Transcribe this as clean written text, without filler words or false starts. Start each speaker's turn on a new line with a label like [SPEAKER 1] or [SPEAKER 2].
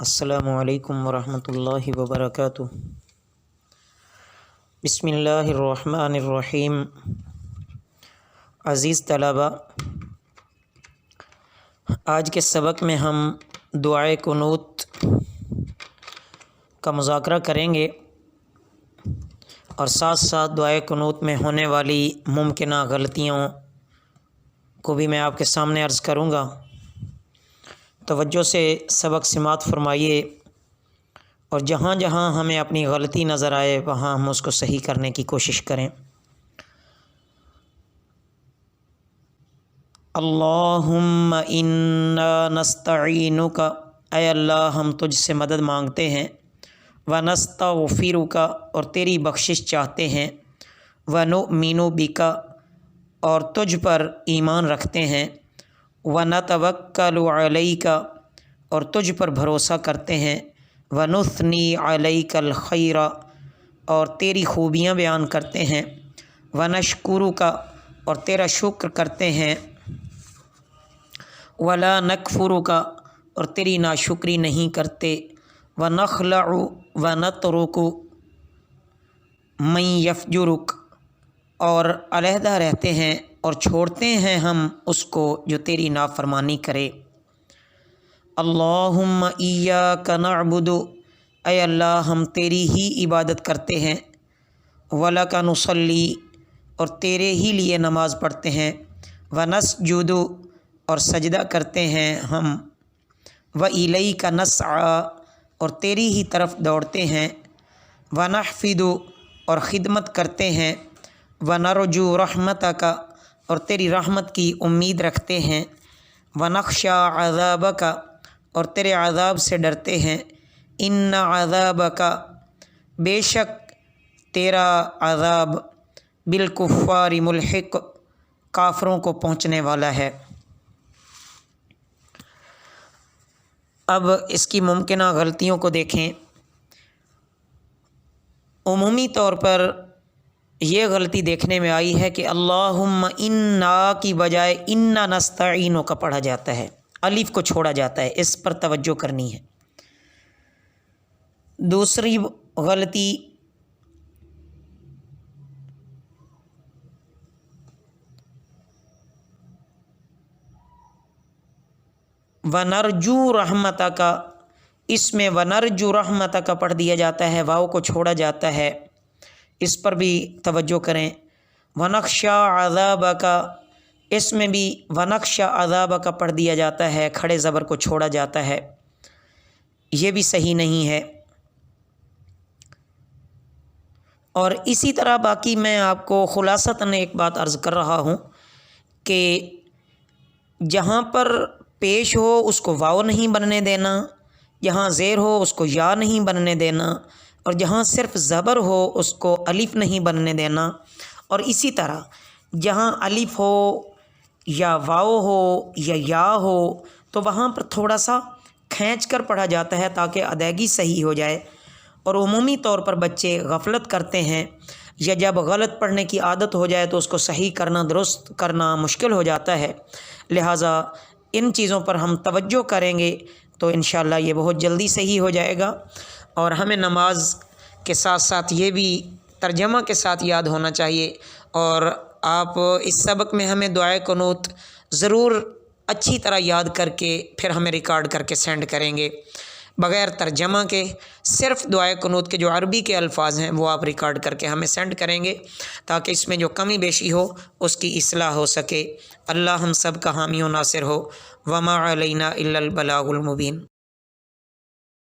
[SPEAKER 1] السلام علیکم ورحمۃ اللہ وبرکاتہ۔ بسم اللہ الرحمن الرحیم۔ عزیز طلباء، آج کے سبق میں ہم دعائے قنوت کا مذاکرہ کریں گے اور ساتھ ساتھ دعائے قنوت میں ہونے والی ممکنہ غلطیوں کو بھی میں آپ کے سامنے عرض کروں گا۔ توجہ سے سبق سماعت فرمائیے اور جہاں جہاں ہمیں اپنی غلطی نظر آئے وہاں ہم اس کو صحیح کرنے کی کوشش کریں۔ اللہم انا نستعینک، اے اللہ ہم تجھ سے مدد مانگتے ہیں، ونستغفرک اور تیری بخشش چاہتے ہیں، ونؤمن بک اور تجھ پر ایمان رکھتے ہیں، ونتوکل علیک اور تجھ پر بھروسہ کرتے ہیں، ونثنی علیک الخیر اور تیری خوبیاں بیان کرتے ہیں، ونشکرک اور تیرا شکر کرتے ہیں، ولا نکفرک اور تیری ناشکری نہیں کرتے، ونخلع ونترک من یفجرک اور علیحدہ رہتے ہیں اور چھوڑتے ہیں ہم اس کو جو تیری نافرمانی کرے۔ اللہم ایاک نعبد، اے اللہ ہم تیری ہی عبادت کرتے ہیں، ولک نصلی اور تیرے ہی لیے نماز پڑھتے ہیں، ونسجد اور سجدہ کرتے ہیں ہم، والیک نسعی اور تیری ہی طرف دوڑتے ہیں، ونحفظ اور خدمت کرتے ہیں، ونرجو رحمتک اور تیری رحمت کی امید رکھتے ہیں، ونخشی عذابک اور تیرے عذاب سے ڈرتے ہیں، ان عذابک بے شک تیرا عذاب بالکفار ملحق کافروں کو پہنچنے والا ہے۔ اب اس کی ممکنہ غلطیوں کو دیکھیں۔ عمومی طور پر یہ غلطی دیکھنے میں آئی ہے کہ اللہم انا کی بجائے انا نستعینو کا پڑھا جاتا ہے، الف کو چھوڑا جاتا ہے، اس پر توجہ کرنی ہے۔ دوسری غلطی ونرجو رحمتک، اس میں ونرجو رحمتک پڑھ دیا جاتا ہے، واو کو چھوڑا جاتا ہے، اس پر بھی توجہ کریں۔ ونخشی عذابک، اس میں بھی ونخشی عذابک پڑھ دیا جاتا ہے، کھڑے زبر کو چھوڑا جاتا ہے، یہ بھی صحیح نہیں ہے۔ اور اسی طرح باقی میں آپ کو خلاصتاً ایک بات عرض کر رہا ہوں کہ جہاں پر پیش ہو اس کو واو نہیں بننے دینا، جہاں زیر ہو اس کو یا نہیں بننے دینا، اور جہاں صرف زبر ہو اس کو الف نہیں بننے دینا، اور اسی طرح جہاں الف ہو یا واو ہو یا یا ہو تو وہاں پر تھوڑا سا کھینچ کر پڑھا جاتا ہے تاکہ ادائیگی صحیح ہو جائے۔ اور عمومی طور پر بچے غفلت کرتے ہیں، یا جب غلط پڑھنے کی عادت ہو جائے تو اس کو صحیح کرنا، درست کرنا مشکل ہو جاتا ہے، لہٰذا ان چیزوں پر ہم توجہ کریں گے تو انشاءاللہ یہ بہت جلدی صحیح ہو جائے گا۔ اور ہمیں نماز کے ساتھ ساتھ یہ بھی ترجمہ کے ساتھ یاد ہونا چاہیے، اور آپ اس سبق میں ہمیں دعائے قنوت ضرور اچھی طرح یاد کر کے پھر ہمیں ریکارڈ کر کے سینڈ کریں گے، بغیر ترجمہ کے صرف دعائے قنوت کے جو عربی کے الفاظ ہیں وہ آپ ریکارڈ کر کے ہمیں سینڈ کریں گے تاکہ اس میں جو کمی بیشی ہو اس کی اصلاح ہو سکے۔ اللہ ہم سب کا حامی و ناصر ہو۔ وما علینا الا البلاغ المبین۔